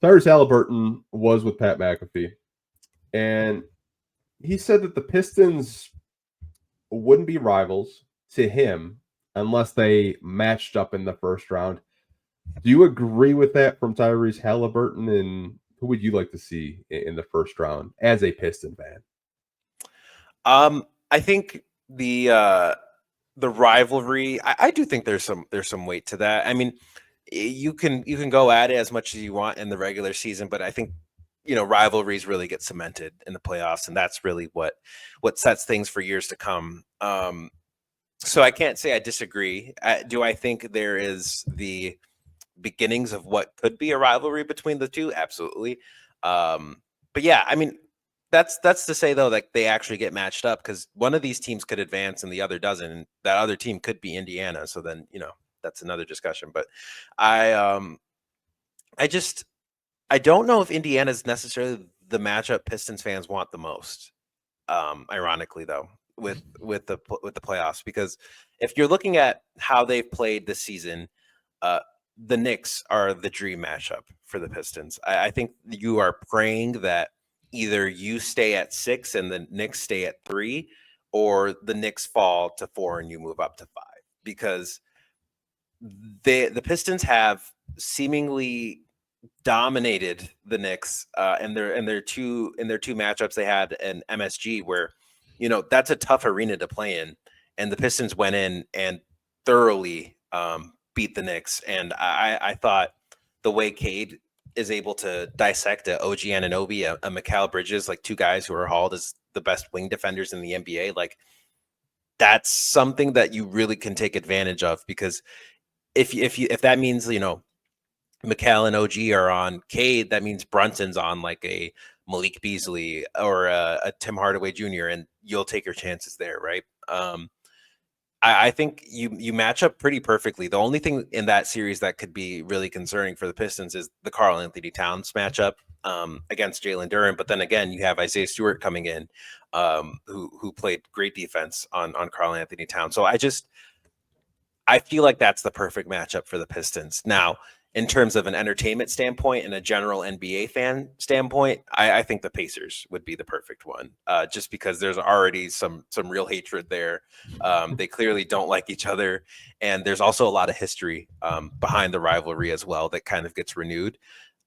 Tyrese Halliburton was with Pat McAfee, and he said that the Pistons wouldn't be rivals to him unless they matched up in the first round. Do you agree with that from Tyrese Halliburton? And who would you like to see in the first round as a Piston fan? I think the rivalry. I do think there's some weight to that. I mean, you can go at it as much as you want in the regular season, but I think rivalries really get cemented in the playoffs, and that's really what sets things for years to come. So I can't say I disagree. Do I think there is the beginnings of what could be a rivalry between the two? Absolutely. But yeah, I mean, that's to say though, like they actually get matched up because one of these teams could advance and the other doesn't, and that other team could be Indiana. So then that's another discussion. But I don't know if Indiana's necessarily the matchup Pistons fans want the most. Ironically, though, with the playoffs, because if you're looking at how they've played this season, the Knicks are the dream matchup for the Pistons. I think you are praying that either you stay at 6 and the Knicks stay at 3, or the Knicks fall to 4 and you move up to 5, because the Pistons have seemingly dominated the Knicks in their two matchups they had in MSG, where that's a tough arena to play in, and the Pistons went in and thoroughly beat the Knicks. And I thought the way Cade is able to dissect a OG Anunoby, a Mikal Bridges, like two guys who are hauled as the best wing defenders in the NBA, like that's something that you really can take advantage of, because if that means Mikal and OG are on Cade, that means Brunson's on like a Malik Beasley or a Tim Hardaway Jr., and you'll take your chances there, right? I think you match up pretty perfectly. The only thing in that series that could be really concerning for the Pistons is the Karl-Anthony Towns matchup against Jalen Duren. But then again, you have Isaiah Stewart coming in, who played great defense on Karl-Anthony Towns. So I feel like that's the perfect matchup for the Pistons. Now, in terms of an entertainment standpoint and a general NBA fan standpoint, I think the Pacers would be the perfect one, just because there's already some real hatred there. They clearly don't like each other, and there's also a lot of history behind the rivalry as well that kind of gets renewed.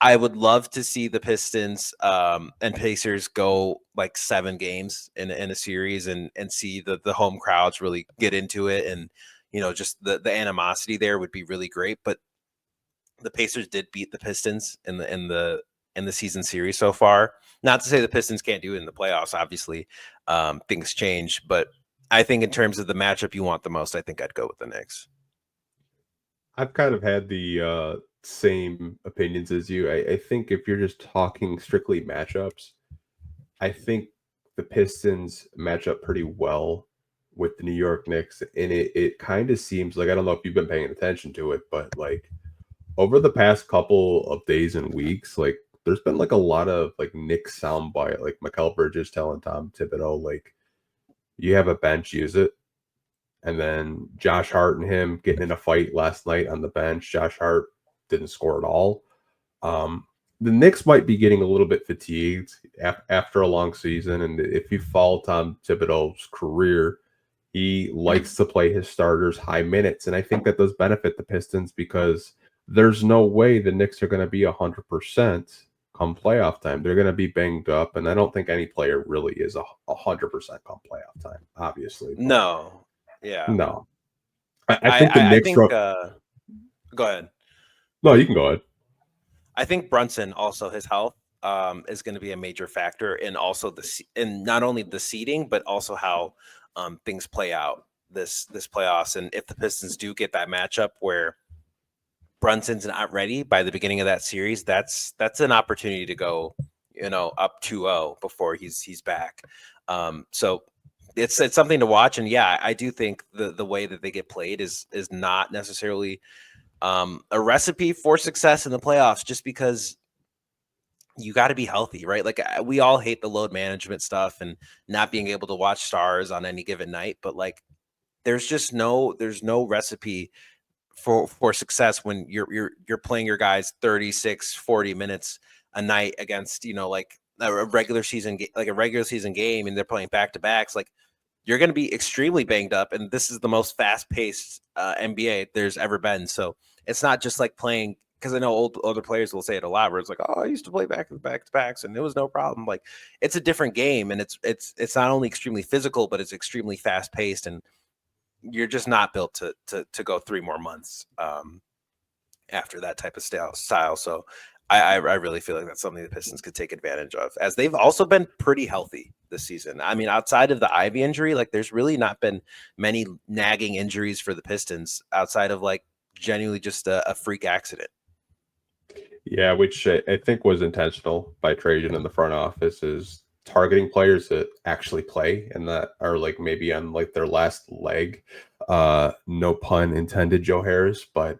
I would love to see the Pistons and Pacers go like 7 games in a series and see the home crowds really get into it, and just the animosity there would be really great. But the Pacers did beat the Pistons in the season series so far. Not to say the Pistons can't do it in the playoffs. Obviously, things change, but I think in terms of the matchup you want the most, I think I'd go with the Knicks. I've kind of had the same opinions as you. I think if you're just talking strictly matchups, I think the Pistons match up pretty well with the New York Knicks, and it kind of seems like, I don't know if you've been paying attention to it, but like over the past couple of days and weeks, like there's been like a lot of like Knicks soundbite, like Mikal Bridges telling Tom Thibodeau, like, you have a bench, use it. And then Josh Hart and him getting in a fight last night on the bench. Josh Hart didn't score at all. The Knicks might be getting a little bit fatigued after a long season. And if you follow Tom Thibodeau's career, he likes to play his starters high minutes. And I think that does benefit the Pistons, because there's no way the Knicks are going to be 100% come playoff time. They're going to be banged up. And I don't think any player really is 100% come playoff time, obviously. No. Yeah. No. I think the Knicks... go ahead. No, you can go ahead. I think Brunson, also his health, is going to be a major factor in also in not only the seeding, but also how things play out this playoffs. And if the Pistons do get that matchup where Brunson's not ready by the beginning of that series, that's an opportunity to go, up 2-0 before he's back. So it's something to watch. And yeah, I do think the way that they get played is not necessarily a recipe for success in the playoffs, just because you got to be healthy, right? Like, we all hate the load management stuff and not being able to watch stars on any given night, but like there's no recipe for success when you're playing your guys 36, 40 minutes a night against, like a regular season game, and they're playing back to backs. Like, you're going to be extremely banged up, and this is the most fast paced NBA there's ever been. So it's not just like playing, because I know older players will say it a lot, where it's like, oh, I used to play back to backs, and it was no problem. Like, it's a different game, and it's not only extremely physical, but it's extremely fast paced, and you're just not built to go 3 more months after that type of style. So I really feel like that's something the Pistons could take advantage of, as they've also been pretty healthy this season. I mean, outside of the Ivy injury, like, there's really not been many nagging injuries for the Pistons outside of like genuinely just a freak accident. Yeah, which I think was intentional by Trajan in the front office, is targeting players that actually play and that are like maybe on like their last leg. No pun intended, Joe Harris, but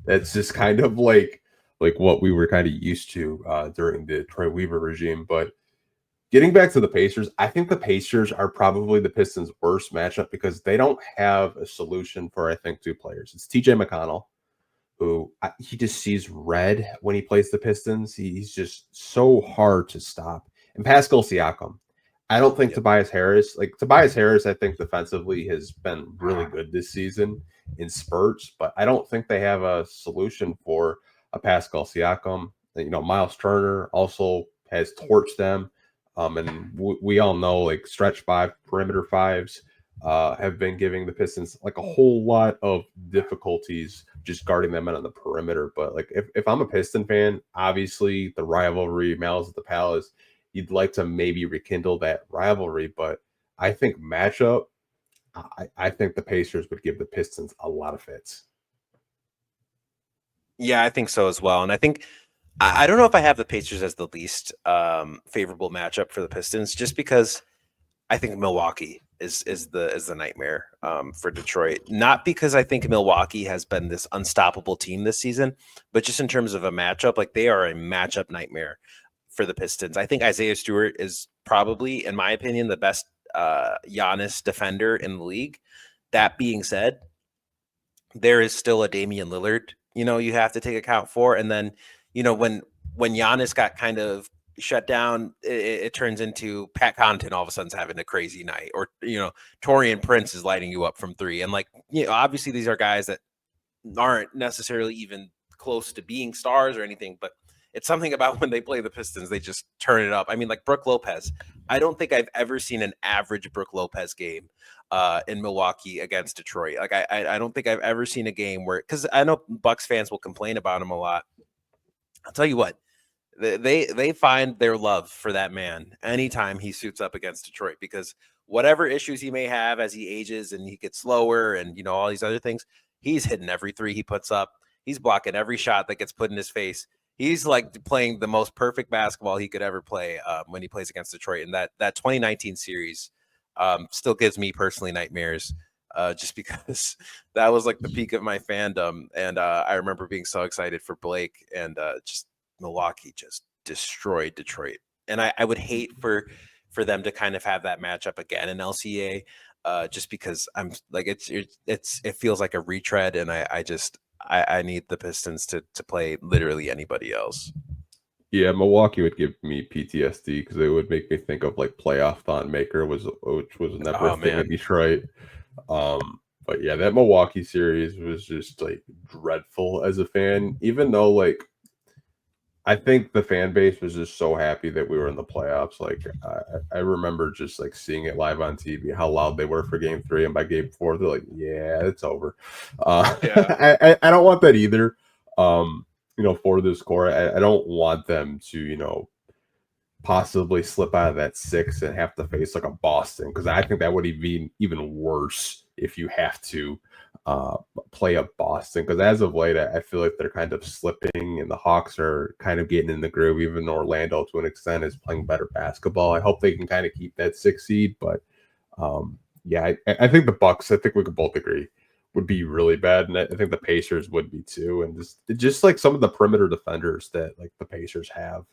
that's just kind of like what we were kind of used to during the Troy Weaver regime. But getting back to the Pacers, I think the Pacers are probably the Pistons' worst matchup because they don't have a solution for, I think, 2 players. It's TJ McConnell, who he just sees red when he plays the Pistons. He's just so hard to stop. And Pascal Siakam. I don't think Tobias Harris, I think defensively has been really good this season in spurts, but I don't think they have a solution for a Pascal Siakam. Miles Turner also has torched them. And we all know, like, stretch 5, perimeter 5s have been giving the Pistons like a whole lot of difficulties just guarding them out on the perimeter. But like, if I'm a Piston fan, obviously the rivalry, Malice at the Palace, you'd like to maybe rekindle that rivalry. But I think matchup, I think the Pacers would give the Pistons a lot of fits. Yeah, I think so as well. And I think I don't know if I have the Pacers as the least favorable matchup for the Pistons, just because I think Milwaukee is the nightmare for Detroit. Not because I think Milwaukee has been this unstoppable team this season, but just in terms of a matchup, like, they are a matchup nightmare for the Pistons. I think Isaiah Stewart is probably, in my opinion, the best Giannis defender in the league. That being said, there is still a Damian Lillard, you have to take account for. And then, when Giannis got kind of shut down, it turns into Pat Connaughton all of a sudden's having a crazy night, or Taurean Prince is lighting you up from 3. And like, obviously these are guys that aren't necessarily even close to being stars or anything, but it's something about when they play the Pistons, they just turn it up. I mean, like Brook Lopez, I don't think I've ever seen an average Brook Lopez game in Milwaukee against Detroit. Like, I don't think I've ever seen a game where, because I know Bucks fans will complain about him a lot. I'll tell you what, they find their love for that man anytime he suits up against Detroit, because whatever issues he may have as he ages and he gets slower and all these other things, he's hitting every 3 he puts up. He's blocking every shot that gets put in his face. He's like playing the most perfect basketball he could ever play when he plays against Detroit. And that 2019 series still gives me personally nightmares, just because that was like the peak of my fandom. And I remember being so excited for Blake, and just Milwaukee just destroyed Detroit. And I would hate for them to kind of have that matchup again in LCA, just because I'm like, it feels like a retread, and I need the Pistons to play literally anybody else. Yeah, Milwaukee would give me PTSD because it would make me think of like playoff Thon Maker, which was never a thing in Detroit. But yeah, that Milwaukee series was just like dreadful as a fan, even though like I think the fan base was just so happy that we were in the playoffs. Like I remember just like seeing it live on TV, how loud they were for Game 3, and by Game 4, they're like, "Yeah, it's over." Yeah. I don't want that either. For this core, I don't want them to possibly slip out of that 6 and have to face like a Boston, because I think that would be even worse if you have to play up Boston, because as of late I feel like they're kind of slipping and the Hawks are kind of getting in the groove. Even Orlando to an extent is playing better basketball. I hope they can kind of keep that 6 seed, but yeah, I think the Bucks, I think we could both agree, would be really bad, and I think the Pacers would be too. And just like some of the perimeter defenders that like the Pacers have,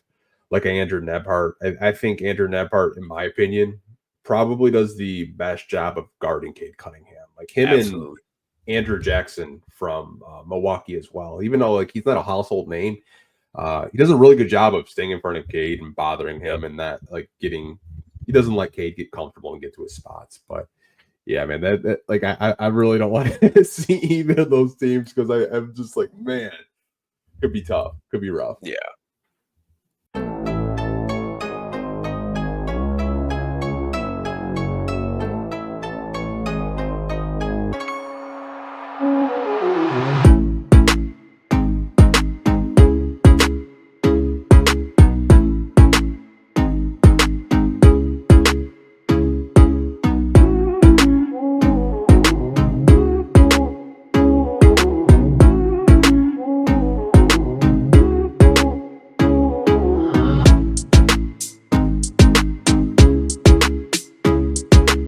like Andrew Nebhart. I think Andrew Nebhart, in my opinion, probably does the best job of guarding Cade Cunningham. Like him Absolutely. Andrew Jackson from Milwaukee as well. Even though like he's not a household name, he does a really good job of staying in front of Cade and bothering him, and that like getting. He doesn't let Cade get comfortable and get to his spots, but yeah, man, that like I really don't want to see either of those teams because I'm just like, man, could be tough, could be rough. Yeah.